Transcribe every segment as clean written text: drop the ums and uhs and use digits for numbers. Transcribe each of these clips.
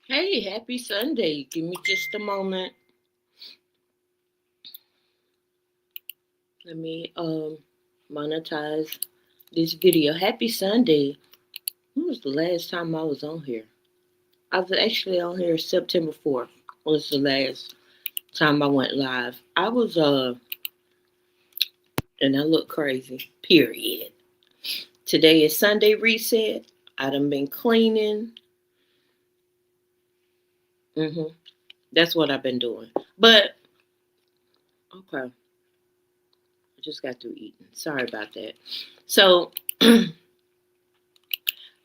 Hey, happy Sunday. Give me just a moment. Let me monetize this video. Happy Sunday. When was the last time I was on here? I was actually on here September 4th. Was the last time I went live. I was and I look crazy. Period. Today is Sunday reset. I done been cleaning. Mhm. That's what I've been doing. But okay. I just got through eating. Sorry about that. So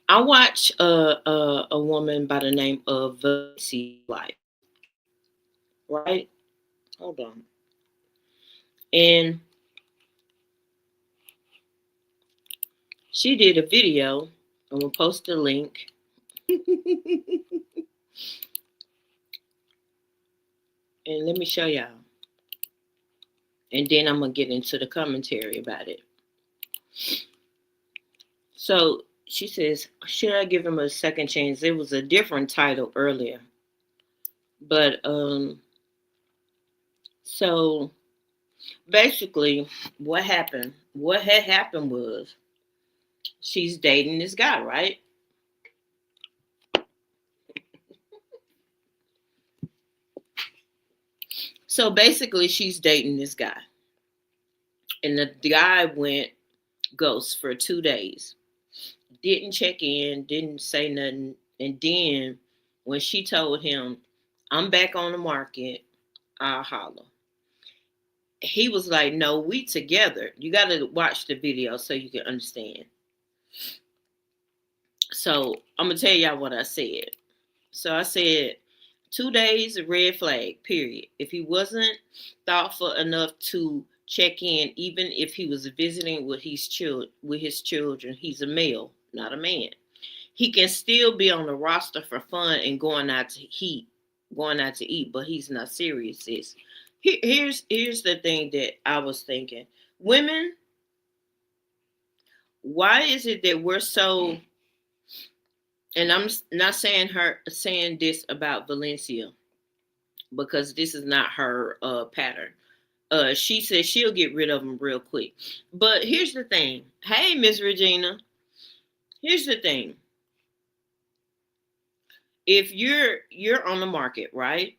I watch a woman by the name of Valencia Life, right? Hold on. And she did a video. I'm gonna post the link. And let me show y'all. And then I'm gonna get into the commentary about it. So she says, should I give him a second chance? It was a different title earlier. But so basically what had happened was she's dating this guy, right? So basically, she's dating this guy, and the guy went ghost for 2 days. Didn't check in, didn't say nothing, and then when she told him, "I'm back on the market," I'll holler. He was like, "No, we together. You got to watch the video so you can understand." So I'm gonna tell y'all what I said. So I said, 2 days, a red flag, period. If he wasn't thoughtful enough to check in, even if he was visiting with his children, he's a male, not a man. He can still be on the roster for fun and going out to eat, but he's not serious, sis. Here's the thing that I was thinking. Women, why is it that we're so, and I'm not saying this about Valencia, because this is not her pattern. She says she'll get rid of them real quick. But here's the thing. Hey, Miss Regina. Here's the thing. If you're on the market, right?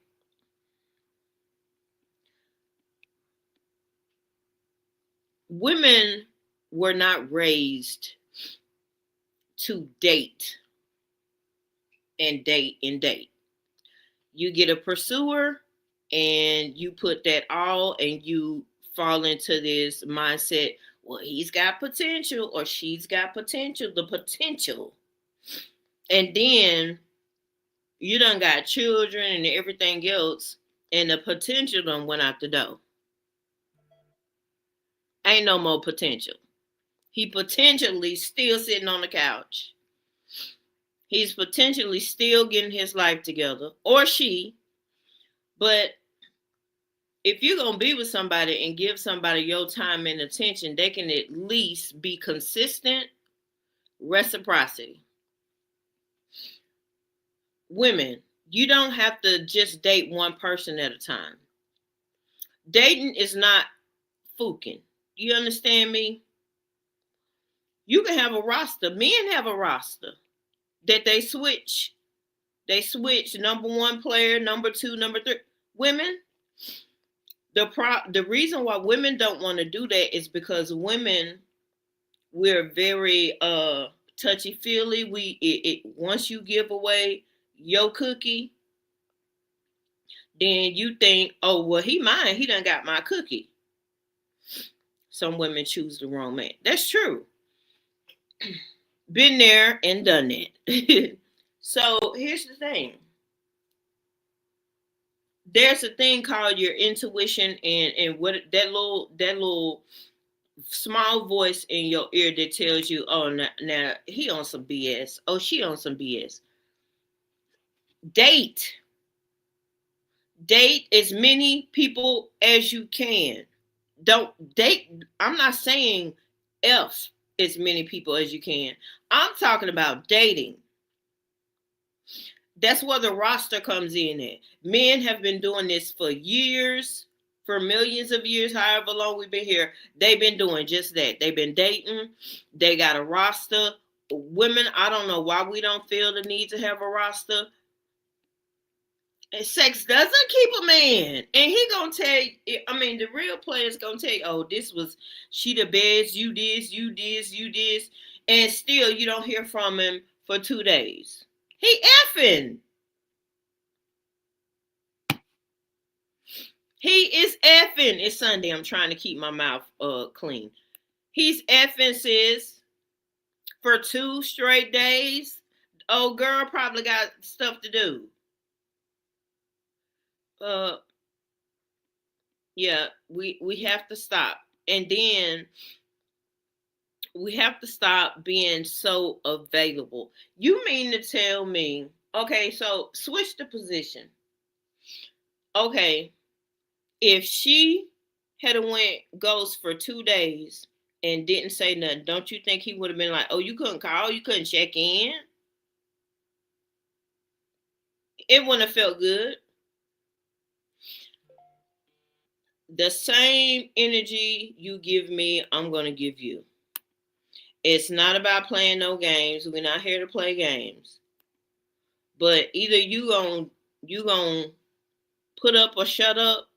Women were not raised to date and date and date. You get a pursuer and you put that all and you fall into this mindset, well, he's got potential or she's got potential, the potential. And then you done got children and everything else, and the potential done went out the door. Ain't no more potential. He potentially still sitting on the couch. He's potentially still getting his life together, or she. But if you're gonna be with somebody and give somebody your time and attention, they can at least be consistent, reciprocity. Women, you don't have to just date one person at a time. Dating is not fucking. You understand me? You can have a roster. Men have a roster that they switch. They switch number one player, number two, number three. Women, the reason why women don't want to do that is because women, we're very touchy feely. Once you give away your cookie, then you think, oh well, he mine. He done got my cookie. Some women choose the wrong man. That's true. Been there and done that. So here's the thing. There's a thing called your intuition, and what that little small voice in your ear that tells you, oh, now he on some BS. Oh, she on some BS. Date. Date as many people as you can. Don't date. I'm not saying F as many people as you can. I'm talking about dating. That's where the roster comes in at. Men have been doing this for years, for millions of years, however long we've been here. They've been doing just that. They've been dating. They got a roster. Women, I don't know why we don't feel the need to have a roster. And sex doesn't keep a man. And he gonna tell you, I mean, the real player's gonna tell you, oh, this was, she the best, you this, you this, you this. And still you don't hear from him for 2 days. He effing. He is effing. It's Sunday. I'm trying to keep my mouth clean. He's effing, sis, for 2 straight days. Oh, girl probably got stuff to do. Yeah, we have to stop. And then we have to stop being so available. You mean to tell me, okay, so switch the position. Okay, if she had went ghost for 2 days and didn't say nothing, don't you think he would have been like, oh, you couldn't call, you couldn't check in? It wouldn't have felt good. The same energy you give me, I'm going to give you. It's not about playing no games. We're not here to play games. But either you gonna put up or shut up,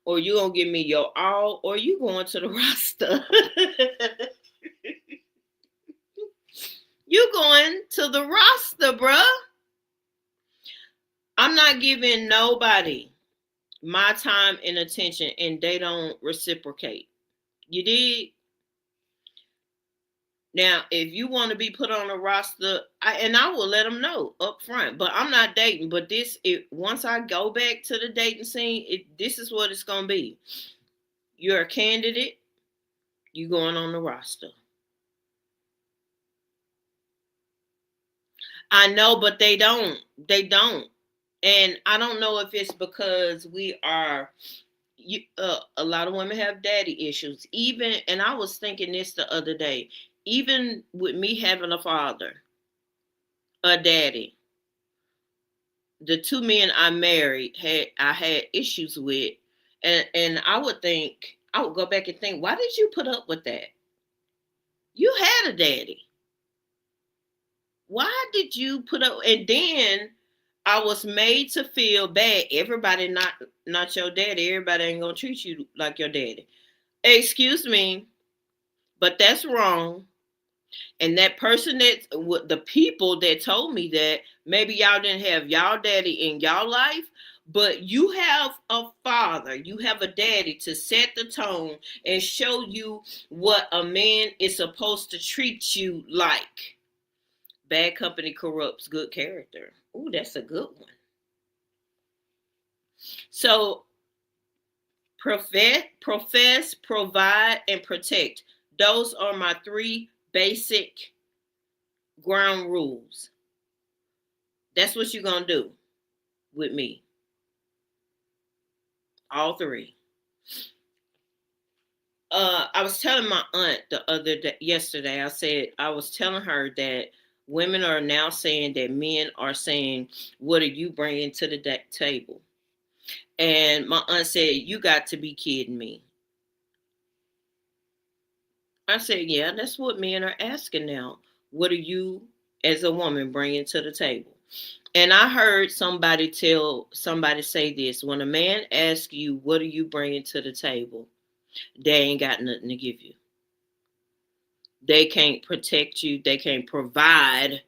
or you gonna give me your all, or you going to the roster. You going to the roster, bruh. I'm not giving nobody my time and attention and they don't reciprocate. You did? Now, if you want to be put on a roster, I will let them know up front. But I'm not dating. But once I go back to the dating scene, this is what it's gonna be. You're a candidate. You going on the roster. I know, but they don't. They don't. And I don't know if it's because a lot of women have daddy issues. And I was thinking this the other day. Even with me having a father, a daddy, the 2 men I married I had issues with, and I would go back and think, why did you put up with that? You had a daddy. Why did you put up? And then I was made to feel bad. Everybody not your daddy. Everybody ain't gonna treat you like your daddy. Excuse me, but that's wrong. And that person the people that told me that, maybe y'all didn't have y'all daddy in y'all life, but you have a father, you have a daddy to set the tone and show you what a man is supposed to treat you like. Bad company corrupts good character. Ooh, that's a good one. So profess, provide, and protect. Those are my 3 basic ground rules. That's what you're going to do with me. All 3. I was telling my aunt yesterday, I was telling her that women are now saying that men are saying, what are you bringing to the table? And my aunt said, you got to be kidding me. I said, yeah, that's what men are asking now. What are you, as a woman, bringing to the table? And I heard somebody say this: when a man asks you, what are you bringing to the table? They ain't got nothing to give you. They can't protect you. They can't provide.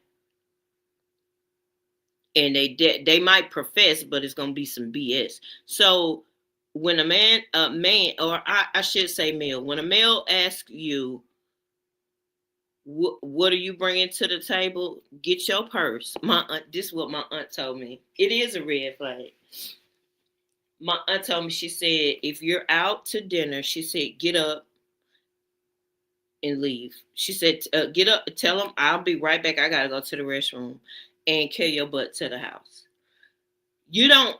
And they might profess, but it's going to be some BS. So when a man, or I should say male, when a male asks you, what are you bringing to the table? Get your purse. My aunt, this is what my aunt told me. It is a red flag. My aunt told me, she said, if you're out to dinner, she said, get up and leave. She said, get up, tell them I'll be right back. I got to go to the restroom, and carry your butt to the house. You don't,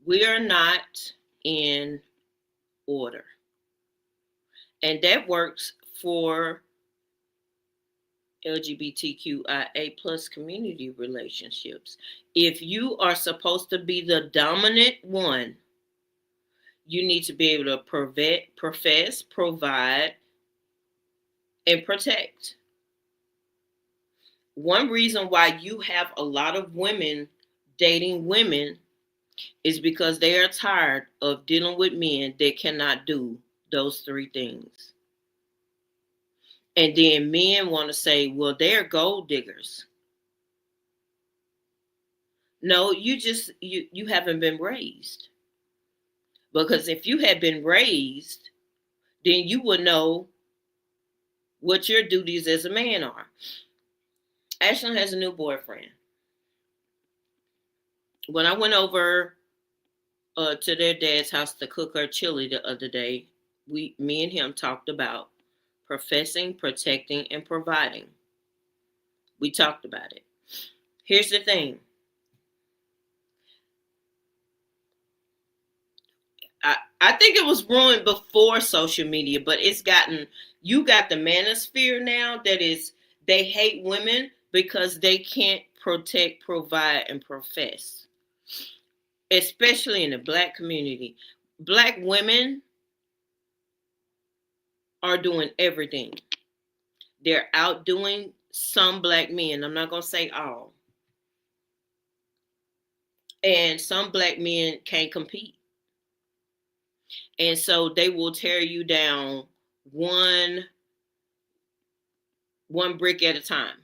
we are not in order. And that works for LGBTQIA plus community relationships. If you are supposed to be the dominant one, you need to be able to profess, provide, and protect. One reason why you have a lot of women dating women is because they are tired of dealing with men that cannot do those three things. And then men want to say, well, they're gold diggers. No, you haven't been raised. Because if you had been raised, then you would know what your duties as a man are. Ashlyn has a new boyfriend. When I went over to their dad's house to cook her chili the other day, me and him talked about professing, protecting, and providing. We talked about it. Here's the thing. I think it was ruined before social media, but you got the manosphere now that is, they hate women because they can't protect, provide, and profess. Especially in the Black community. Black women are doing everything. They're outdoing some Black men. I'm not going to say all. And some Black men can't compete. And so they will tear you down one brick at a time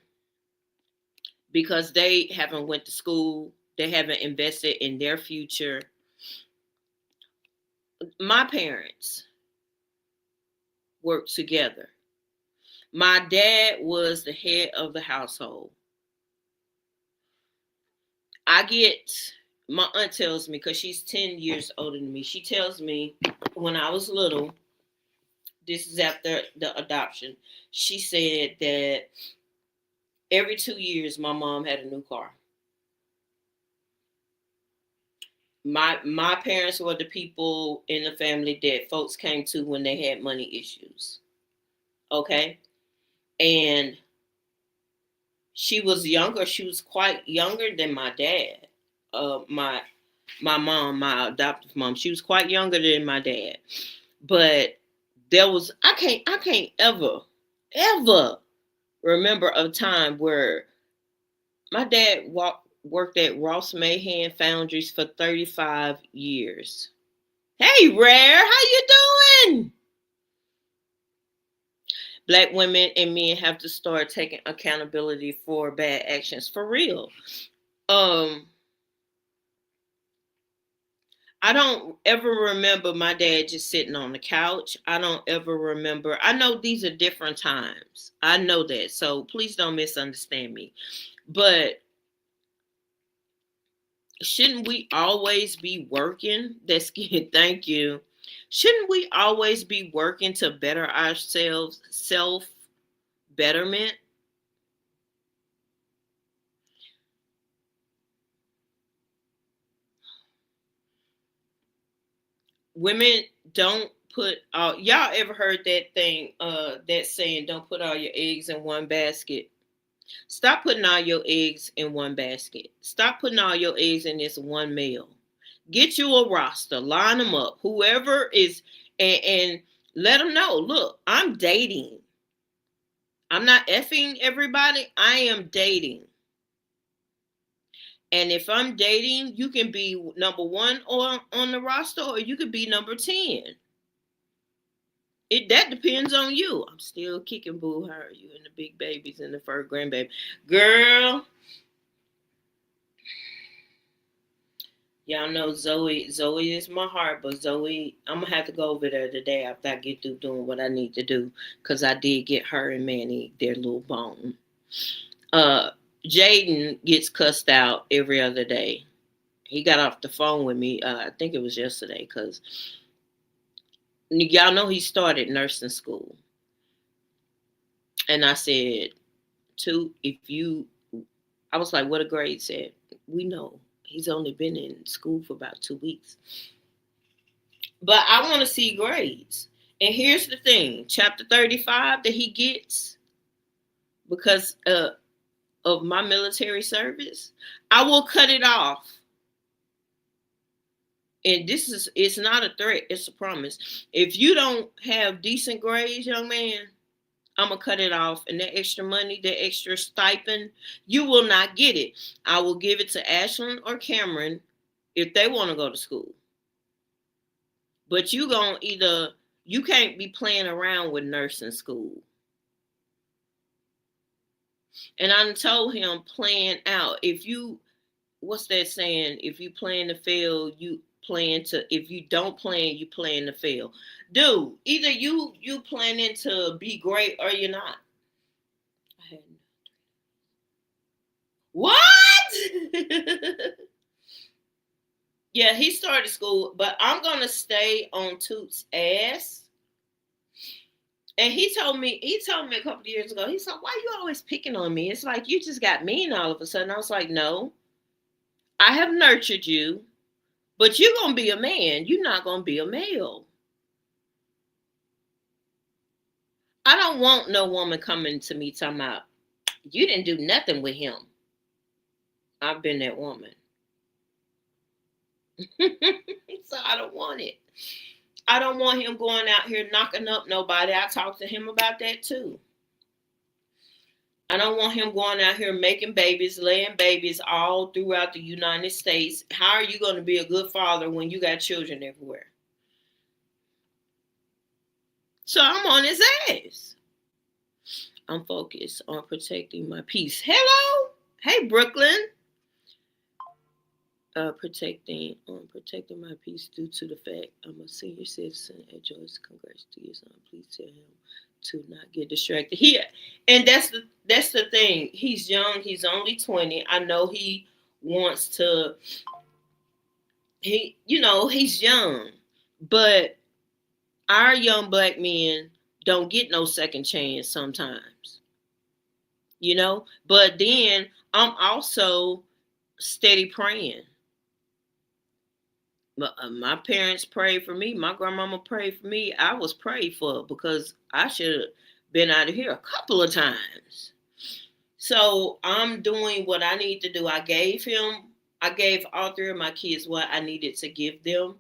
because they haven't went to school, they haven't invested in their future. My parents worked together. My dad was the head of the household. My aunt tells me, because she's 10 years older than me, she tells me when I was little, this is after the adoption, she said that every 2 years my mom had a new car. My parents were the people in the family that folks came to when they had money issues. Okay? And she was younger. She was quite younger than my dad. My mom, my adoptive mom, she was quite younger than my dad. But I can't ever remember a time where my dad worked at Ross Mayhem Foundries for 35 years. Hey, Rare, how you doing? Black women and men have to start taking accountability for bad actions, for real. I don't ever remember my dad just sitting on the couch. I don't ever remember. I know these are different times. I know that. So please don't misunderstand me. But shouldn't we always be working? That's good. Thank you. Shouldn't we always be working to better ourselves, self betterment? Women don't put all, y'all ever heard that thing, that saying, don't put all your eggs in one basket? Stop putting all your eggs in one basket. Stop putting all your eggs in this one meal. Get you a roster, line them up. Whoever is, and let them know, look, I'm dating. I'm not effing everybody. I am dating. And if I'm dating, you can be number one on the roster, or you could be number 10. That depends on you. I'm still kicking boo her. You and the big babies and the fur grandbaby. Girl. Y'all know Zoe is my heart, but Zoe, I'm gonna have to go over there today after I get through doing what I need to do, because I did get her and Manny their little bone. Jaden gets cussed out every other day. He got off the phone with me, I think it was yesterday, because y'all know he started nursing school. And I said, I was like, what a grade said. We know he's only been in school for about 2 weeks. But I want to see grades. And here's the thing, chapter 35 that he gets because of my military service, I will cut it off. And it's not a threat, it's a promise. If you don't have decent grades, young man, I'm gonna cut it off. And that extra money, that extra stipend, you will not get it. I will give it to Ashlyn or Cameron if they want to go to school. But you can't be playing around with nursing school. And I told him, plan out. What's that saying? If you plan to fail, if you don't plan, you plan to fail. Dude, either you planning to be great or you're not. What? Yeah, he started school, but I'm gonna stay on Toot's ass. And he told me a couple of years ago, he said, why you always picking on me? It's like you just got mean all of a sudden. I was like, no, I have nurtured you, but you're gonna be a man. You're not gonna be a male. I don't want no woman coming to me talking about you didn't do nothing with him. I've been that woman. So I don't want it. I don't want him going out here knocking up nobody. I talked to him about that too. I don't want him going out here making babies, laying babies all throughout the United States. How are you going to be a good father when you got children everywhere? So I'm on his ass. I'm focused on protecting my peace. Hello? Hey, Brooklyn. Protecting my peace due to the fact I'm a senior citizen at Joyce. Congrats to your son. Please tell him to not get distracted. And that's the thing. He's young. He's only 20. I know he wants to. He's young, but our young black men don't get no second chance sometimes. But then I'm also steady praying. My parents prayed for me. My grandmama prayed for me. I was prayed for because I should have been out of here a couple of times. So I'm doing what I need to do. I gave all three of my kids what I needed to give them.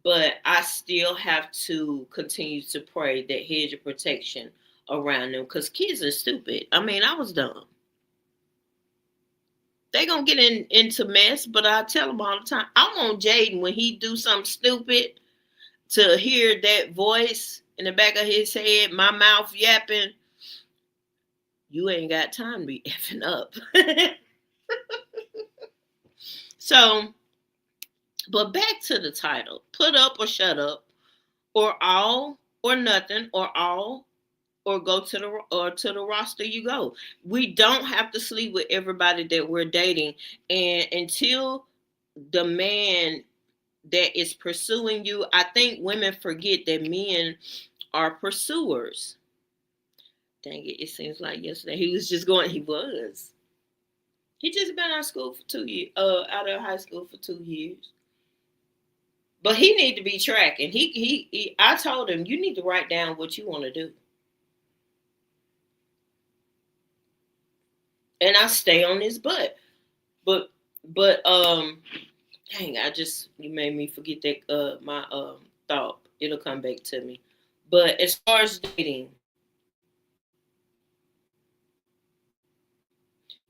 But I still have to continue to pray that hedge of protection around them because kids are stupid. I mean, I was dumb. They gonna get into mess, but I tell them all the time, I want Jaden when he do something stupid to hear that voice in the back of his head, my mouth yapping. You ain't got time to be effing up. So, but back to the title: put up or shut up, or all or nothing, or all or go to the roster you go. We don't have to sleep with everybody that we're dating, and until the man that is pursuing you, I think women forget that men are pursuers. Dang it seems like yesterday he was just going. He just been out of school for 2 years, out of high school for 2 years. But he need to be tracking. I told him, you need to write down what you want to do. And I stay on his butt. But dang, you made me forget that my thought. It'll come back to me. But as far as dating,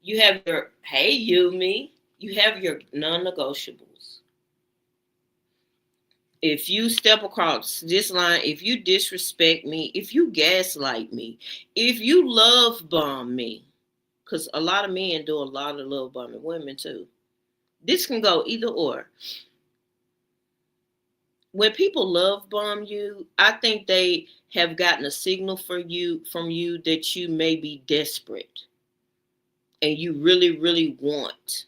you have your you have your non-negotiables. If you step across this line, if you disrespect me, if you gaslight me, if you love bomb me, because a lot of men do a lot of love bombing, women too. This can go either or. When people love bomb you, I think they have gotten a signal from you that you may be desperate and you really, really want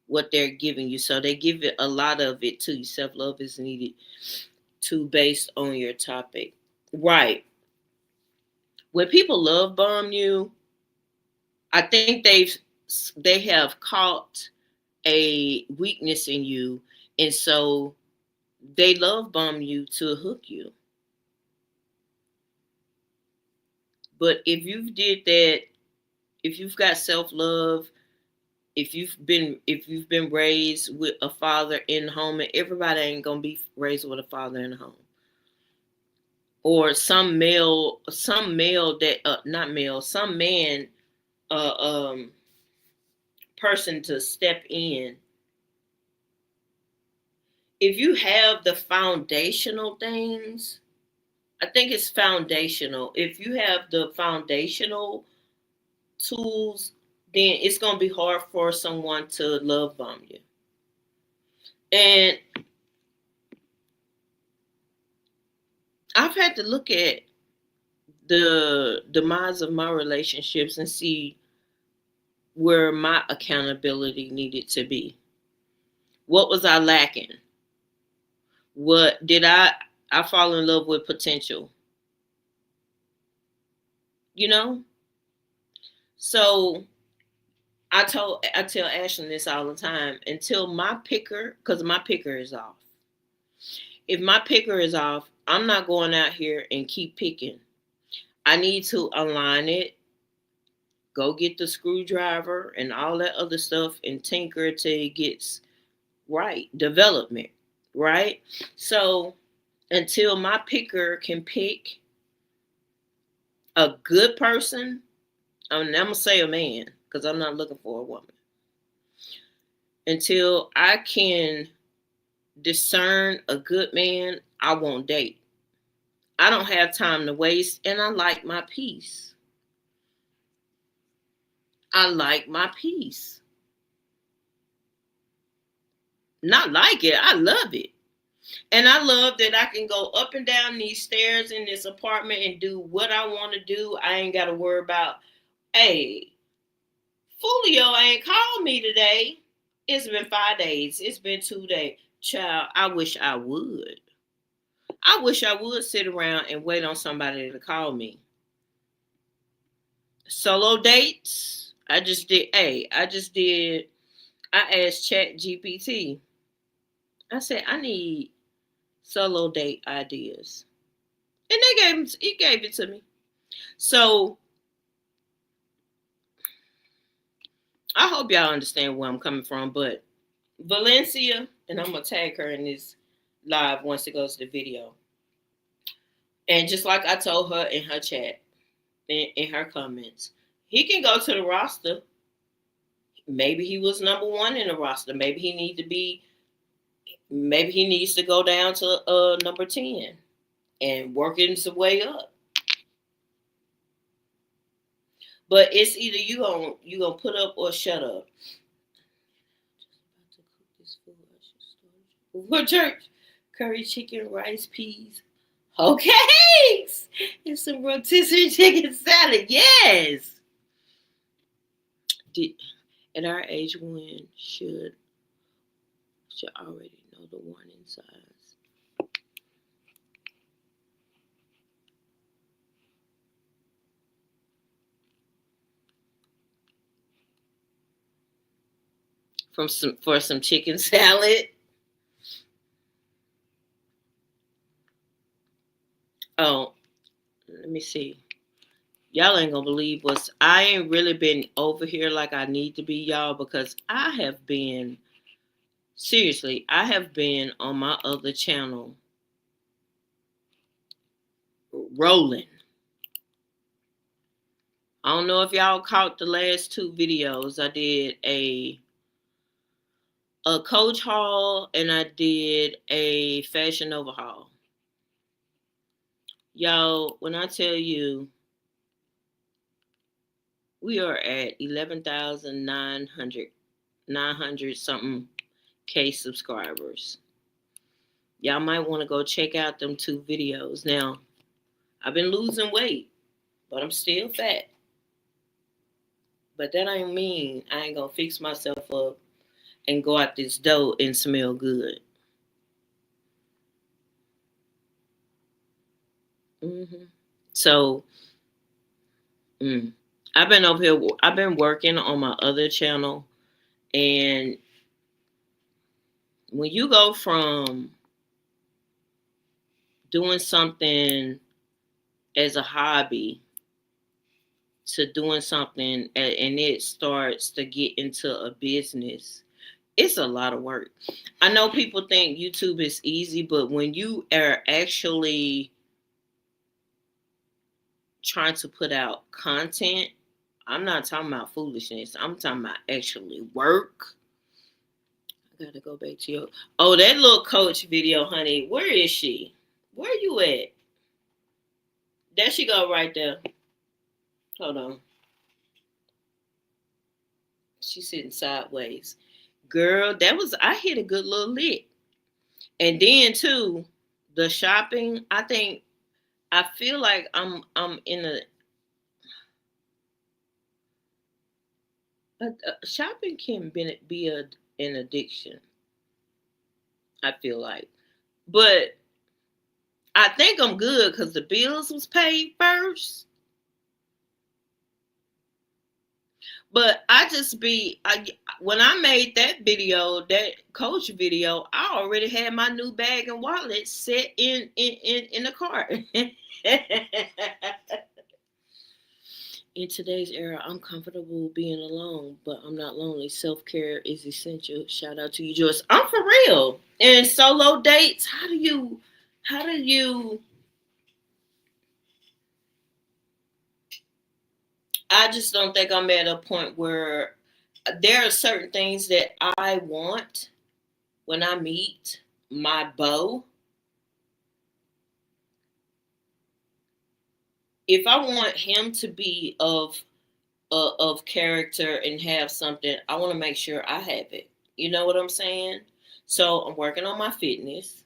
what they're giving you. So they give it a lot of it to you. Self-love is needed too, based on your topic. Right. When people love bomb you, I think they have caught a weakness in you, and so They love bomb you to hook you. But if you've did that, if you've got self-love, if you've been raised with a father in the home, and everybody ain't gonna be raised with a father in the home, or some male that not male, some man, uh, um, person to step in. If you have the foundational things, I think it's foundational. If you have the foundational tools, then it's gonna be hard for someone to love bomb you. And I've had to look at the demise of my relationships and see where my accountability needed to be. What was I lacking? What did I fall in love with potential? You know? So I tell Ashley this all the time, until my picker, because my picker is off. If my picker is off, I'm not going out here and keep picking. I need to align it, go get the screwdriver and all that other stuff and tinker till it gets right. Development, right? So until my picker can pick a good person, I'm gonna say a man because I'm not looking for a woman. Until I can discern a good man, I won't date. I don't have time to waste, and I like my peace. I like my peace. Not like it, I love it. And I love that I can go up and down these stairs in this apartment and do what I want to do. I ain't got to worry about, hey, Fulio ain't called me today. It's been 5 days. It's been 2 days. Child, I wish I would. I wish I would sit around and wait on somebody to call me. Solo dates. I asked Chat GPT. I said, I need solo date ideas. And he gave it to me. So I hope y'all understand where I'm coming from. But Valencia, and I'm gonna tag her in this live once it goes to the video. And just like I told her in her chat, in her comments, he can go to the roster. Maybe he was number one in the roster. Maybe he needs to go down to number 10 and work his way up. But it's either you gonna put up or shut up. What church? Curry chicken, rice, peas, okay, and some rotisserie chicken salad. Yes. At our age, one should already know the warning signs. For some chicken salad. Oh, let me see. Y'all ain't gonna believe I ain't really been over here like I need to be, y'all, because I have been on my other channel rolling. I don't know if y'all caught the last two videos. I did a Coach haul and I did a Fashion Nova haul. Y'all, when I tell you we are at 11,900 something K subscribers. Y'all might want to go check out them two videos. Now, I've been losing weight, but I'm still fat. But that ain't mean I ain't gonna fix myself up and go out this door and smell good. So, I've been over here. I've been working on my other channel, and when you go from doing something as a hobby to doing something and it starts to get into a business, it's a lot of work. I know people think YouTube is easy, but when you are actually trying to put out content, I'm not talking about foolishness. I'm talking about actually work. I gotta go back to your. Oh, that little coach video, honey. Where is she? Where you at? There she go right there. Hold on. She's sitting sideways. Girl, that was I hit a good little lick. And then too, the shopping, I feel like I'm in shopping can be an addiction. I feel like, but I think I'm good because the bills was paid first. But when I made that video, that coach video, I already had my new bag and wallet set in the cart. In today's era, I'm comfortable being alone, but I'm not lonely. Self-care is essential. Shout out to you, Joyce. I'm for real. And solo dates, how do you I just don't think I'm at a point where there are certain things that I want when I meet my beau. If I want him to be of character and have something, I want to make sure I have it. You know what I'm saying? So I'm working on my fitness.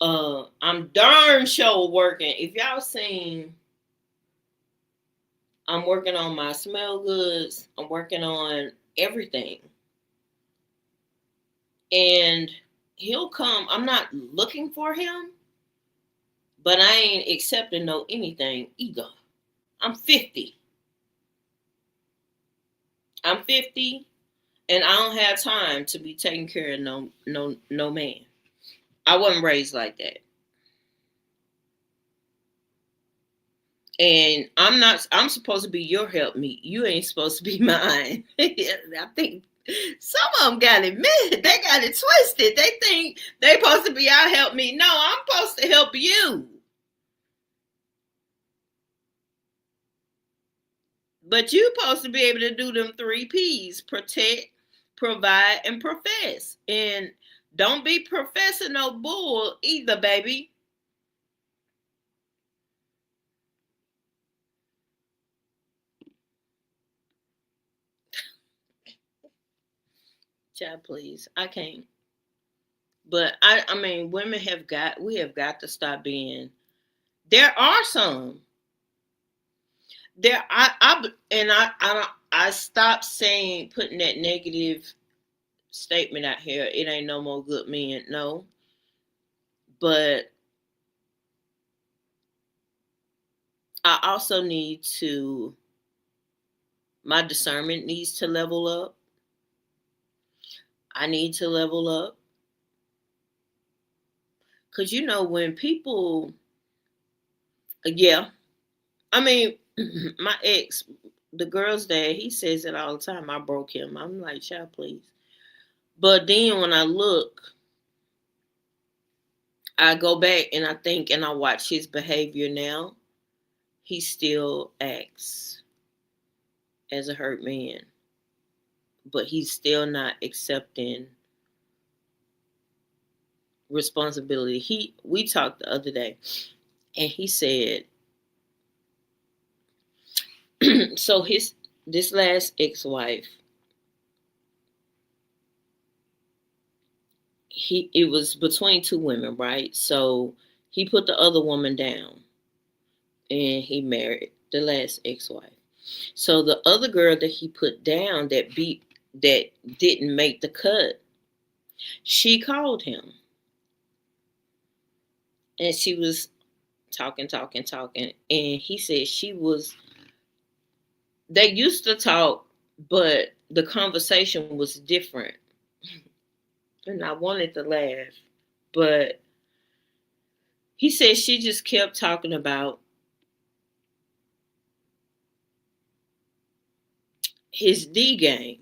I'm darn sure working. If y'all seen, I'm working on my smell goods. I'm working on everything. And he'll come. I'm not looking for him, but I ain't accepting no anything either. I'm 50. I'm 50 and I don't have time to be taking care of no man. I wasn't raised like that. And I'm supposed to be your helpmeet. You ain't supposed to be mine. I think some of them got it mixed. They got it twisted. They think they supposed to be our helpmeet. No, I'm supposed to help you. But you supposed to be able to do them 3 P's: protect, provide, and profess. And don't be professing no bull either, baby. Child, please. I can't. But I mean, we have got to stop being. There are some. There, I stopped saying, putting that negative statement out here. It ain't no more good men. No, but I also need to. My discernment needs to level up. I need to level up. Cause when people, yeah, I mean, my ex, the girl's dad, he says it all the time. I broke him. I'm like, child, please. But then when I look, I go back and I think and I watch his behavior now. He still acts as a hurt man, but he's still not accepting responsibility. We talked the other day, and he said, so this last ex-wife, it was between 2 women, right? So he put the other woman down, and he married the last ex-wife. So the other girl that he put down that didn't make the cut, she called him, and she was talking, and he said they used to talk, but the conversation was different. And I wanted to laugh, but He said she just kept talking about his D game.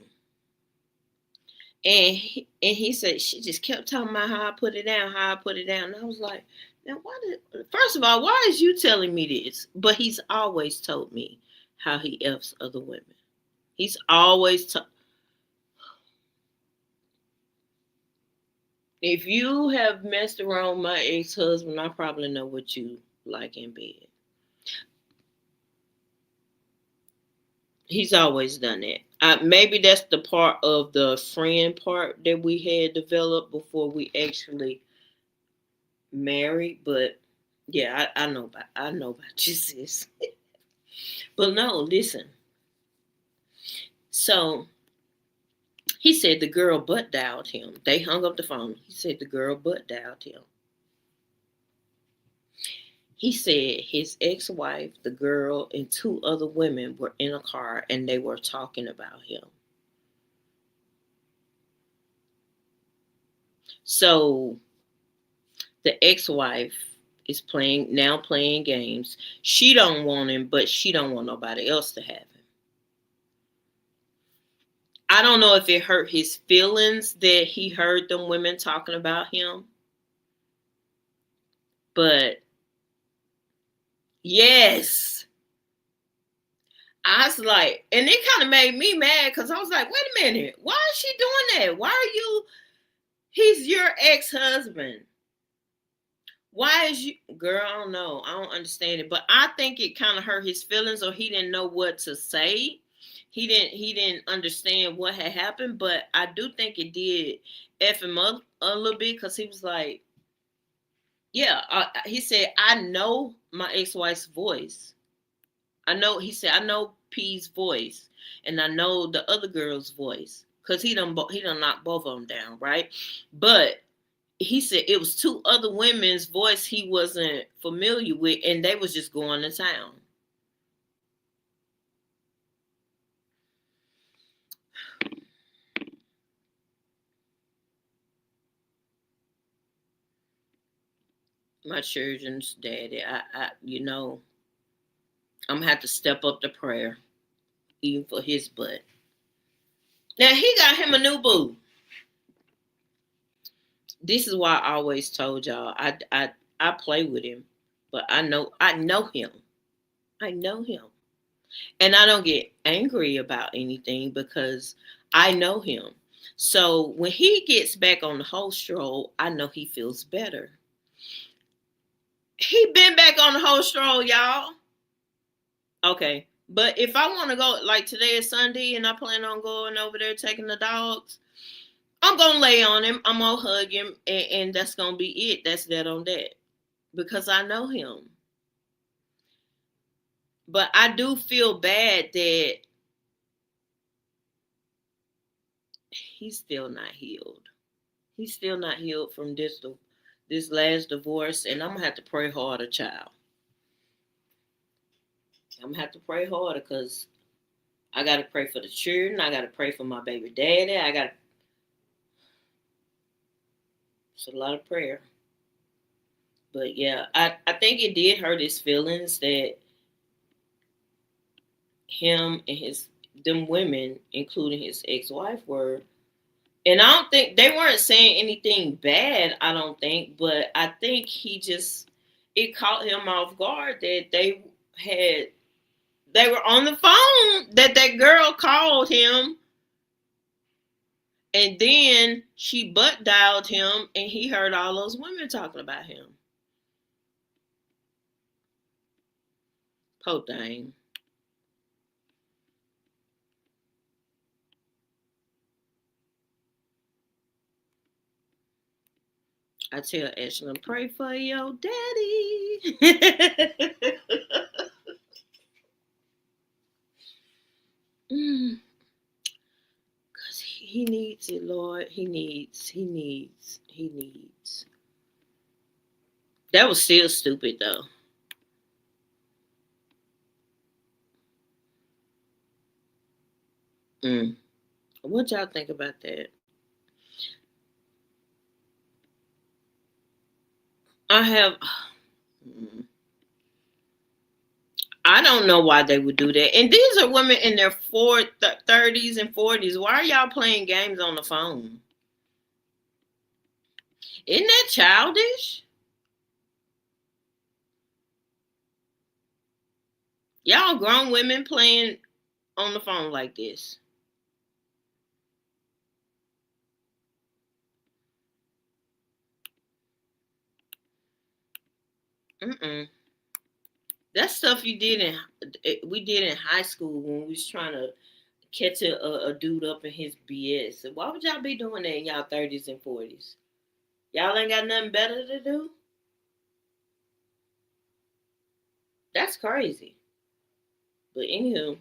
And he said she just kept talking about how I put it down, how I put it down. And I was like, now first of all, why is you telling me this? But he's always told me how he F's other women. He's always if you have messed around with my ex-husband, I probably know what you like in bed. He's always done that. Maybe that's the part of the friend part that we had developed before we actually married. But yeah, I know about you, sis. But no, listen. So he said the girl butt dialed him. They hung up the phone. He said the girl butt dialed him. He said his ex-wife, the girl, and two other women were in a car and they were talking about him. So the ex-wife is playing games. She don't want him, but she don't want nobody else to have him. I don't know if it hurt his feelings that he heard them women talking about him. But yes. I was like, and it kind of made me mad because I was like, wait a minute, why is she doing that? Why are you, he's your ex-husband. Why is you, girl, I don't know. I don't understand it. But I think it kind of hurt his feelings or he didn't know what to say. He didn't understand what had happened, but I do think it did F him up a little bit because he was like, yeah, he said, I know my ex-wife's voice. He said, I know P's voice and I know the other girl's voice because he done knock both of them down, right? But he said it was two other women's voice he wasn't familiar with and they was just going to town. My children's daddy, I I'm gonna have to step up the prayer even for his butt. Now he got him a new boo. This is why I always told y'all I play with him, but I know him. I know him. And I don't get angry about anything because I know him. So when he gets back on the whole stroll, I know he feels better. He been back on the whole stroll, y'all. Okay. But if I want to go, like today is Sunday and I plan on going over there taking the dogs, I'm going to lay on him. I'm going to hug him. And that's going to be it. That's that on that. Because I know him. But I do feel bad that he's still not healed. He's still not healed from this last divorce. And I'm going to have to pray harder, child. I'm going to have to pray harder because I got to pray for the children. I got to pray for my baby daddy. It's a lot of prayer. But yeah, I think it did hurt his feelings that him and them women, including his ex-wife, were. And I don't think they weren't saying anything bad, I don't think, but I think it caught him off guard that they were on the phone, that girl called him and then she butt dialed him and he heard all those women talking about him. Po thing. I tell Ashley, pray for your daddy. Cause he needs it, Lord. He needs. That was still stupid though. What y'all think about that? I have I don't know why they would do that. And these are women in their 30s and 40s. Why are y'all playing games on the phone? Isn't that childish? Y'all grown women playing on the phone like this. Mm-mm. That's stuff we did in high school when we was trying to catch a dude up in his BS. So why would y'all be doing that in y'all 30s and 40s? Y'all ain't got nothing better to do? That's crazy. But anywho,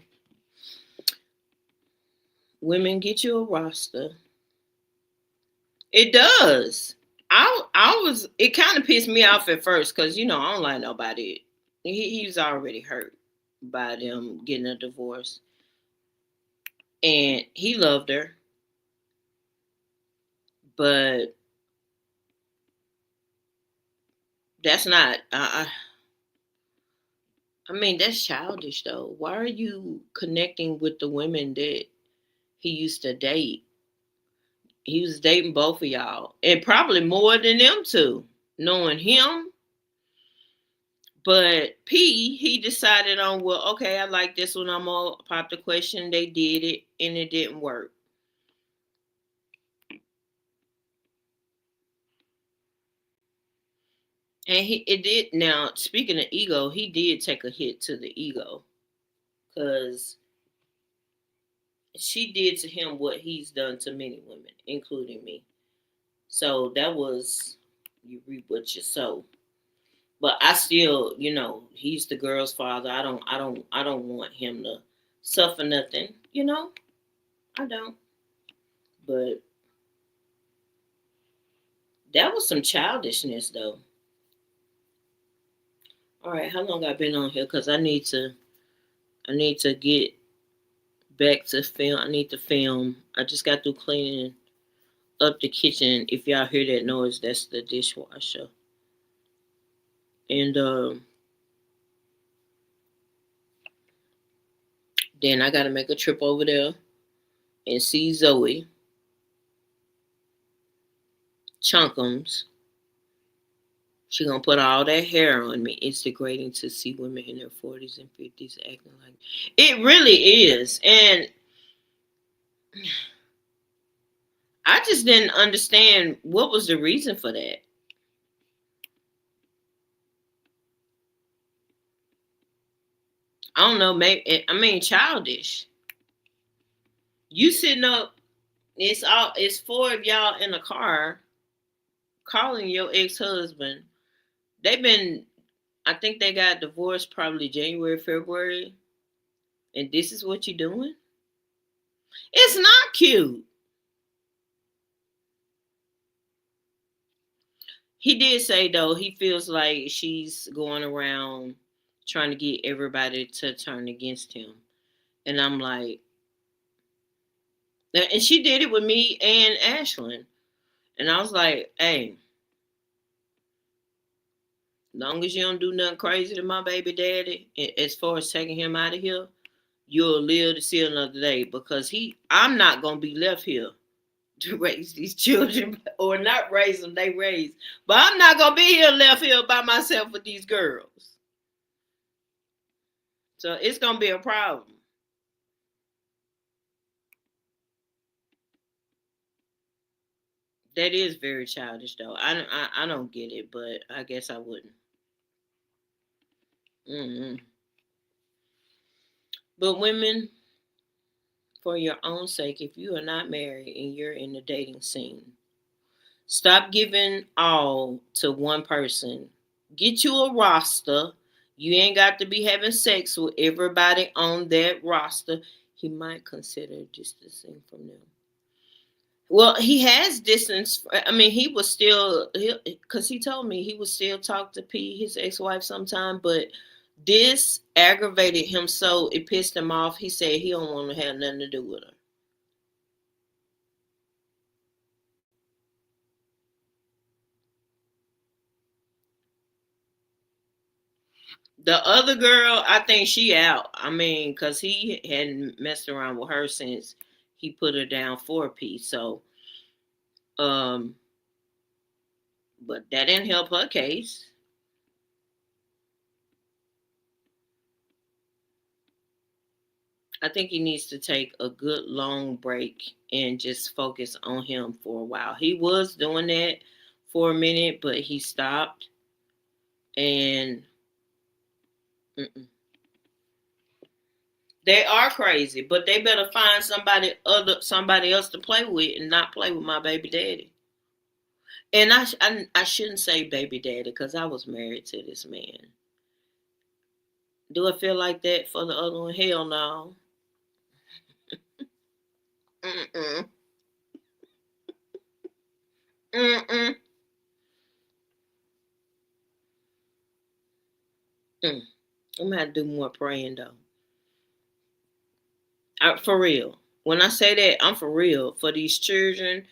women, get you a roster. It does. I was it kind of pissed me off at first because I don't like nobody. He was already hurt by them getting a divorce, and he loved her, but that's not. I mean, that's childish though. Why are you connecting with the women that he used to date? He was dating both of y'all, and probably more than them two, knowing him. But P, he decided on, well, okay, I like this one. I'm gonna pop the question. They did it, and it didn't work. And it did. Now, speaking of ego, he did take a hit to the ego because she did to him what he's done to many women, including me. So that was, you reap what you sow. But I still, he's the girl's father. I don't want him to suffer nothing. I don't. But that was some childishness, though. All right, how long I been on here? Cause I need to get back to film. I need to film. I just got through cleaning up the kitchen. If y'all hear that noise, that's the dishwasher. And then I gotta make a trip over there and see Zoe Chunkums. She gonna put all that hair on me. It's degrading to see women in their 40s and 50s acting like it really is. And I just didn't understand what was the reason for that. I don't know. Maybe I mean childish. You sitting up. It's four of y'all in a car calling your ex husband. They've been. I think they got divorced probably January, February, and this is what you're doing. It's not cute. He did say though he feels like she's going around trying to get everybody to turn against him, and I'm like, and she did it with me and Ashlyn, and I was like, hey, long as you don't do nothing crazy to my baby daddy, as far as taking him out of here, you'll live to see another day because I'm not gonna be left here to raise these children or not raise them, they raise. But I'm not gonna be here left here by myself with these girls. So it's gonna be a problem. That is very childish though. I don't get it, but I guess I wouldn't. Mm-hmm. But women, for your own sake, if you are not married and you're in the dating scene, stop giving all to one person. Get you a roster. You ain't got to be having sex with everybody on that roster. He might consider distancing from them. Well, he has distance. I mean, he was still because he told me he would still talk to P, his ex-wife, sometime. But this aggravated him so it pissed him off. He said he don't want to have nothing to do with her. The other girl, I think she out. I mean, because he hadn't messed around with her since he put her down for a piece. So, um, but that didn't help her case. I think he needs to take a good long break and just focus on him for a while. He was doing that for a minute, but he stopped. And mm-mm. They are crazy, but they better find somebody else to play with and not play with my baby daddy. And I shouldn't say baby daddy because I was married to this man. Do I feel like that for the other one? Hell no. Mm-mm. Mm-mm. Mm. I'm gonna have to do more praying though. For real. When I say that, I'm for real. For these children,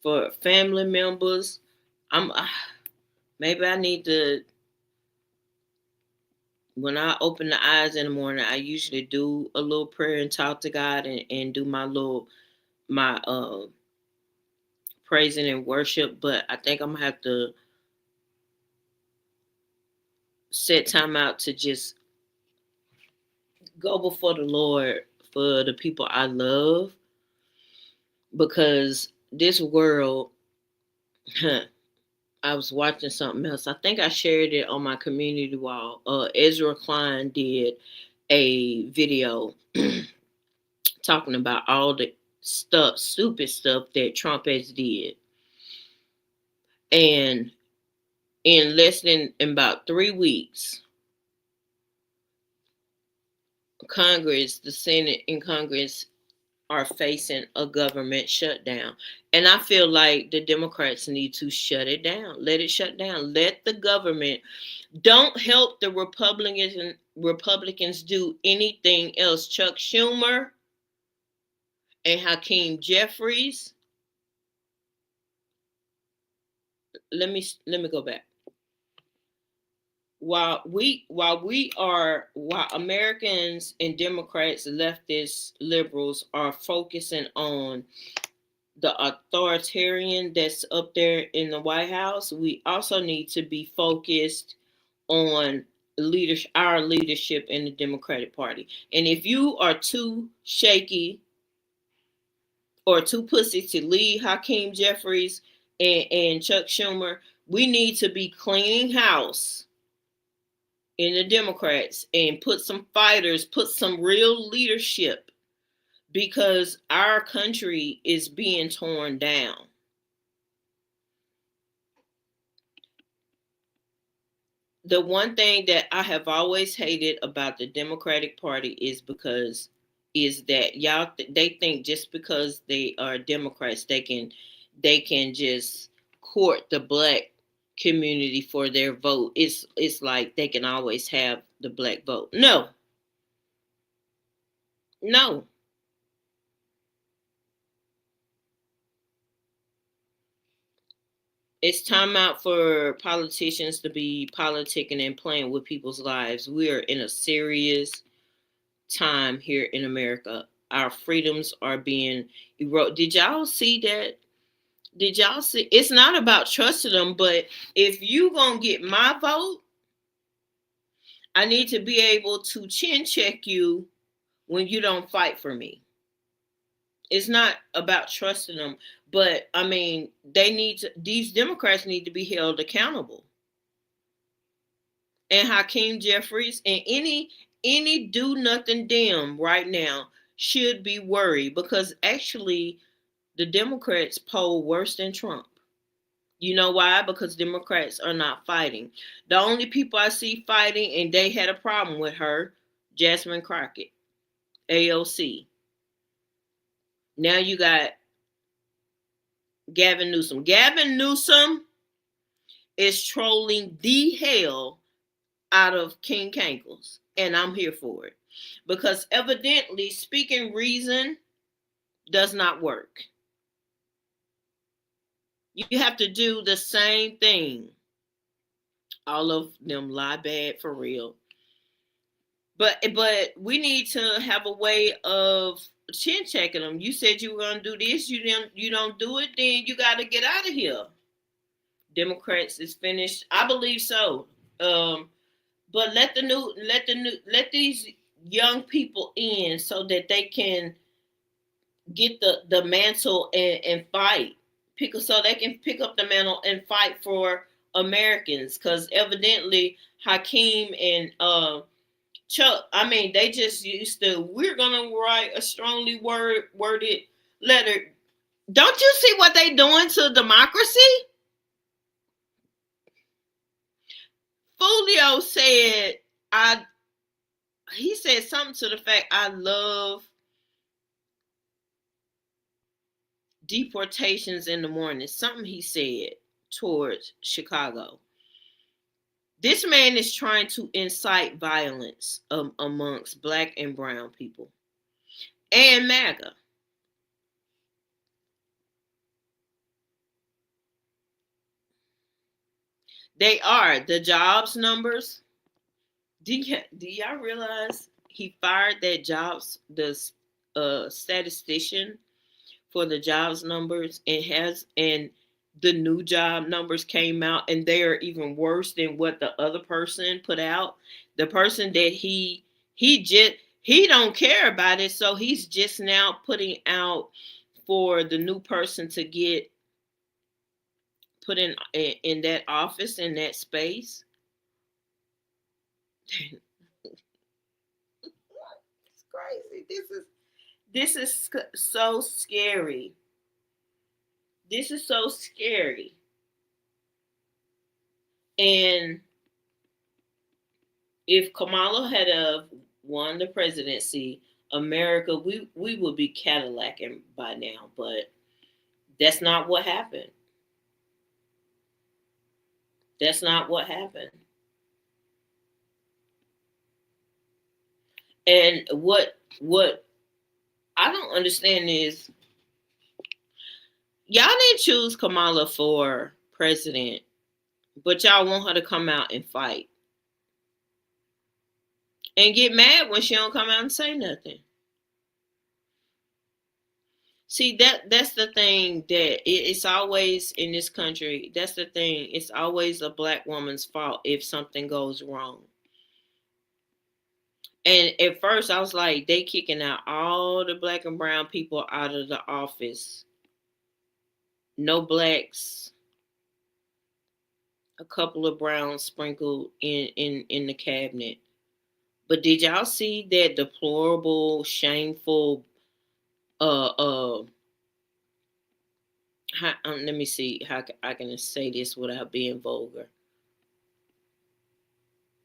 for family members, I'm. Maybe I need to. When I open the eyes in the morning, I usually do a little prayer and talk to God and do my praising and worship. But I think I'm gonna have to set time out to just go before the Lord for the people I love because this world. I was watching something else. I think I shared it on my community wall. Ezra Klein did a video talking about all the stuff, stupid stuff that Trump has did, and in less than in about 3 weeks, Congress, the Senate and Congress are facing a government shutdown. And I feel like the Democrats need to shut it down. Let it shut down. Let the government don't help the Republicans do anything else. Chuck Schumer and Hakeem Jeffries. Let me go back. While Americans and Democrats, leftists, liberals are focusing on the authoritarian that's up there in the White House, we also need to be focused on our leadership in the Democratic Party. And if you are too shaky or too pussy to lead Hakeem Jeffries and Chuck Schumer, we need to be cleaning house in the Democrats and put some fighters, put some real leadership because our country is being torn down. The one thing that I have always hated about the Democratic Party is that they think just because they are Democrats they can just court the black community for their vote. It's like they can always have the black vote. No. No. It's time out for politicians to be politicking and playing with people's lives. We are in a serious time here in America. Our freedoms are being eroded. Did y'all see that? Did y'all see? It's not about trusting them, but if you gonna get my vote, I need to be able to chin check you when you don't fight for me. It's not about trusting them, but I mean, these Democrats need to be held accountable. And Hakeem Jeffries and any do nothing Dem right now should be worried because actually the Democrats poll worse than Trump. You know why? Because Democrats are not fighting. The only people I see fighting, and they had a problem with her, Jasmine Crockett, AOC. Now you got Gavin Newsom. Gavin Newsom is trolling the hell out of King Cankles, and I'm here for it because evidently speaking reason does not work. You have to do the same thing. All of them lie bad for real. But we need to have a way of chin checking them. You said you were gonna do this, you don't do it, then you gotta get out of here. Democrats is finished. I believe so. Um, but let these young people in so that they can get the mantle and fight. So they can pick up the mantle and fight for Americans. Because evidently Hakeem and Chuck, I mean, they just used to, we're gonna write a strongly worded letter. Don't you see what they doing to democracy? Fulio said, I he said something to the fact, I love deportations in the morning. Something he said towards Chicago. This man is trying to incite violence amongst black and brown people and MAGA. They are the jobs numbers. Do y'all realize he fired that jobs the statistician for the jobs numbers, and the new job numbers came out and they are even worse than what the other person put out. The person that he don't care about it, so he's just now putting out for the new person to get put in that office, in that space. It's crazy. This is so scary. This is so scary. And if Kamala had won the presidency, America, we would be Cadillacing by now. But that's not what happened. That's not what happened. And what I don't understand is, y'all didn't choose Kamala for president, but y'all want her to come out and fight and get mad when she don't come out and say nothing. See, that's the thing, that it's always in this country. That's the thing. It's always a black woman's fault if something goes wrong. And at first, I was like, they kicking out all the black and brown people out of the office. No blacks, a couple of browns sprinkled in the cabinet. But did y'all see that deplorable, shameful, uh, let me see how I can say this without being vulgar.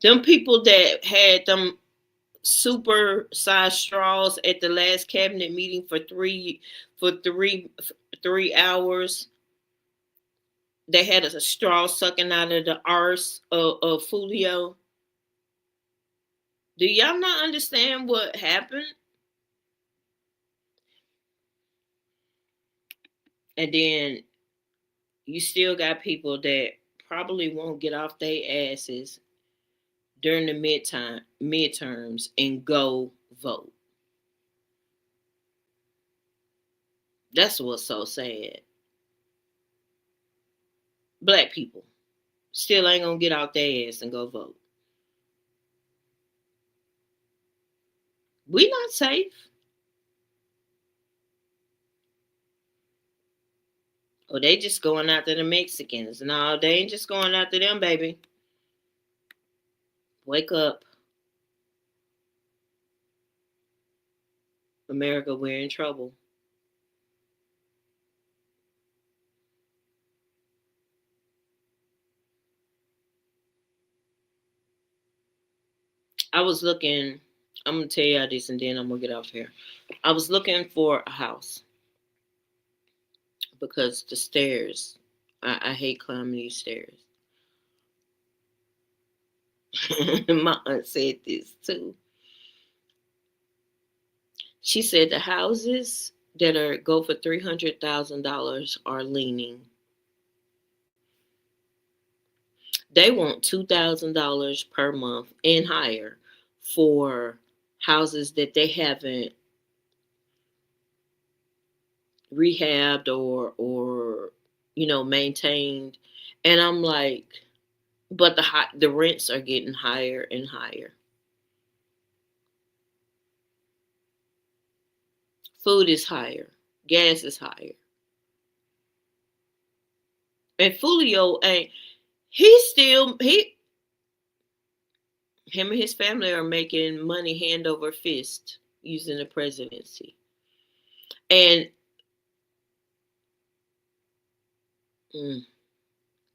Them people that had them super sized straws at the last cabinet meeting for three hours. They had a straw sucking out of the arse of Fulio. Do y'all not understand what happened? And then you still got people that probably won't get off their asses during the midterms and go vote. That's what's so sad. Black people still ain't gonna get off their ass and go vote. We not safe. Oh, they just going after the Mexicans. No, they ain't just going after them, baby. Wake up. America, we're in trouble. I was looking, I'm gonna tell y'all this and then I'm gonna get off here. I was looking for a house because the stairs, I hate climbing these stairs. My aunt said this too. She said the houses that go for $300,000 are leaning. They want $2,000 per month and higher for houses that they haven't rehabbed or maintained. And I'm like, but the rents are getting higher and higher. Food is higher, gas is higher. And Fulio ain't he him and his family are making money hand over fist using the presidency. And mm,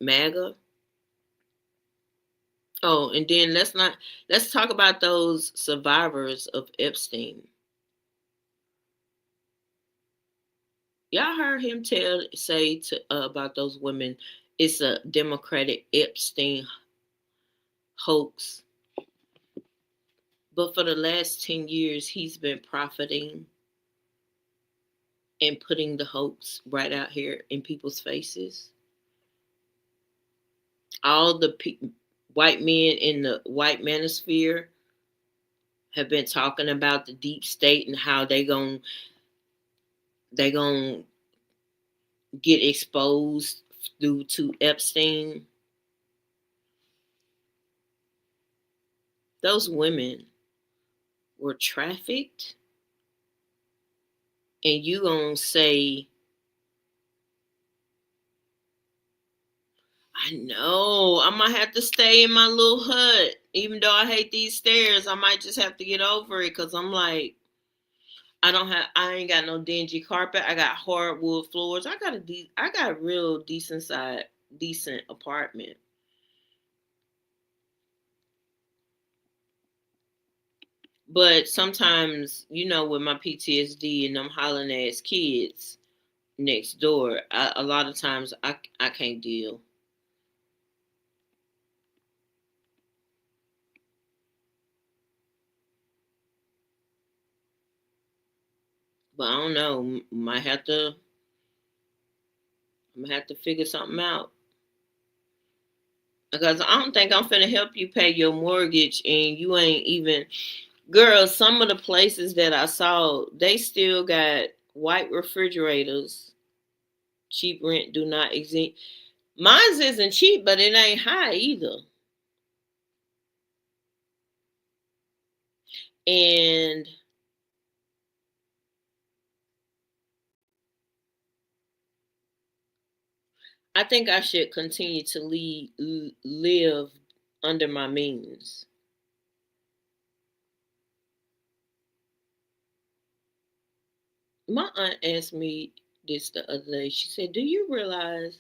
MAGA. Oh, and then let's talk about those survivors of Epstein. Y'all heard him say to about those women, it's a Democratic Epstein hoax. But for the last 10 years, he's been profiting and putting the hoax right out here in people's faces. All the white men in the white manosphere have been talking about the deep state and how they gon' get exposed due to Epstein. Those women were trafficked, and you gonna say, I know I might have to stay in my little hut, even though I hate these stairs. I might just have to get over it because I'm like, I ain't got no dingy carpet. I got hardwood floors. I got a real decent apartment. But sometimes, with my PTSD and them hollering ass kids next door, a lot of times I can't deal. But I don't know. I'm gonna have to figure something out because I don't think I'm finna help you pay your mortgage and you ain't even. Girl, some of the places that I saw, they still got white refrigerators. Cheap rent do not exist. Mine's isn't cheap, but it ain't high either. And I think I should continue to live under my means. My aunt asked me this the other day. She said, "Do you realize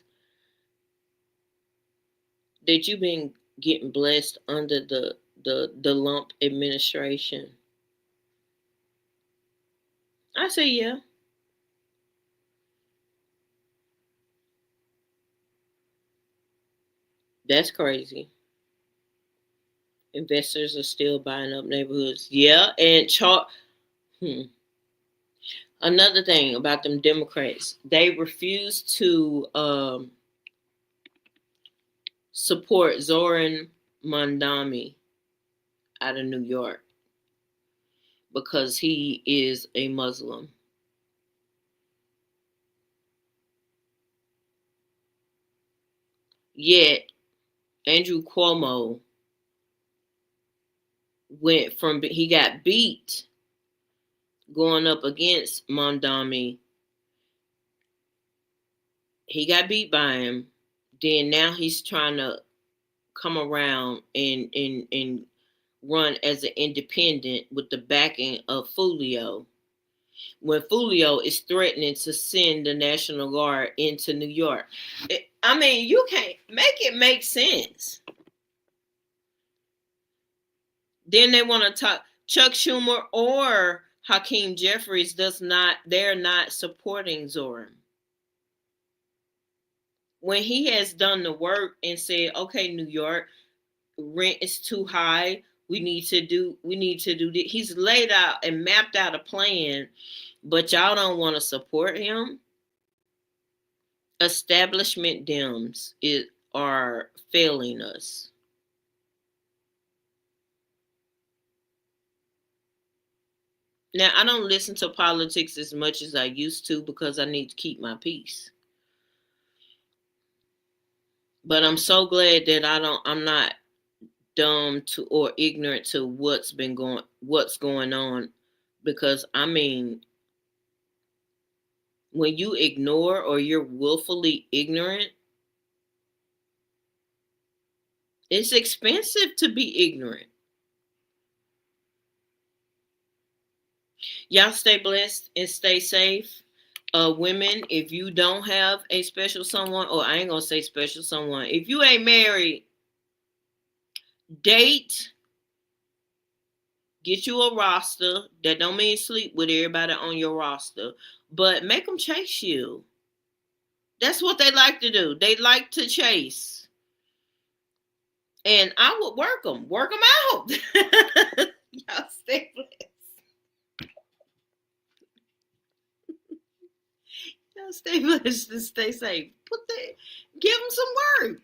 that you've been getting blessed under the lump administration?" I said, "Yeah, that's crazy. Investors are still buying up neighborhoods." Yeah, and hmm. Another thing about them Democrats, they refuse to support Zoran Mondami out of New York because he is a Muslim. Yet Andrew Cuomo he got beat going up against Mondami. He got beat by him. Then now he's trying to come around and run as an independent with the backing of Fulio. When Fulio is threatening to send the National Guard into New York. I mean, you can't make it make sense. Then they want to talk Chuck Schumer or Hakeem Jeffries they're not supporting Zoran. When he has done the work and said, okay, New York, rent is too high. We need to do this. He's laid out and mapped out a plan, but y'all don't want to support him. Establishment Dems are failing us. Now, I don't listen to politics as much as I used to because I need to keep my peace. But I'm so glad that I'm not dumb to or ignorant to what's going on, because I mean, when you ignore or you're willfully ignorant, it's expensive to be ignorant. Y'all stay blessed and stay safe. Women, if you don't have a special someone, or I ain't gonna say special someone, if you ain't married, date, get you a roster. That don't mean sleep with everybody on your roster, but make them chase you. That's what they like to do. They like to chase. And I would work them out. Y'all stay blessed. Y'all stay blessed and stay safe. Give them some work.